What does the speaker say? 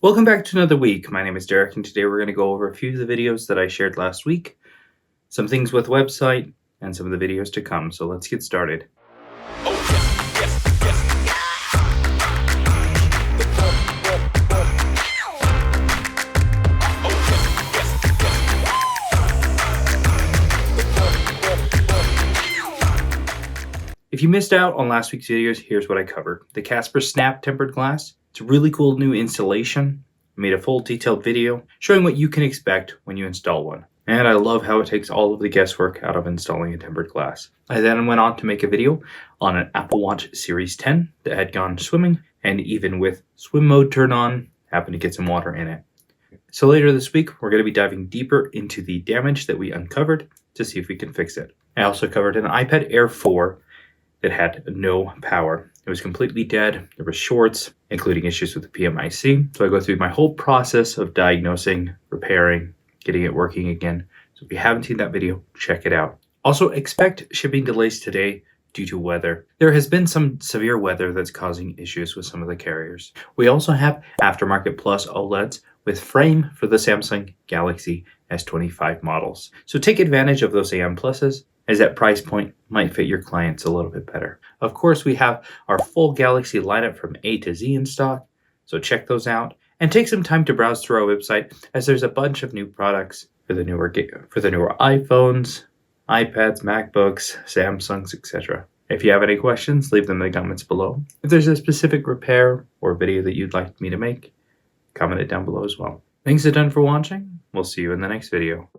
Welcome back to another week. My name is Derek, and today we're going to go over a few of the videos that I shared last week, some things with the website, and some of the videos to come. So let's get started. If you missed out on last week's videos, here's what I covered. The Casper Snap tempered glass. It's a really cool new installation. I made a full detailed video showing what you can expect when you install one. And I love how it takes all of the guesswork out of installing a tempered glass. I then went on to make a video on an Apple Watch Series 10 that had gone swimming, and even with swim mode turned on, happened to get some water in it. So later this week, we're going to be diving deeper into the damage that we uncovered to see if we can fix it. I also covered an iPad Air 4 that had no power. It was completely dead. There were shorts, including issues with the PMIC. So I go through my whole process of diagnosing, repairing, getting it working again. So if you haven't seen that video, check it out. Also, expect shipping delays today due to weather. There has been some severe weather that's causing issues with some of the carriers. We also have Aftermarket Plus OLEDs with frame for the Samsung Galaxy S25 models. So take advantage of those AM Pluses, as that price point might fit your clients a little bit better. Of course, we have our full Galaxy lineup from A to Z in stock, so check those out and take some time to browse through our website, as there's a bunch of new products for the newer iPhones, iPads, MacBooks, Samsungs, etc. If you have any questions, leave them in the comments below. If there's a specific repair or video that you'd like me to make, comment it down below as well. Thanks a ton for watching. We'll see you in the next video.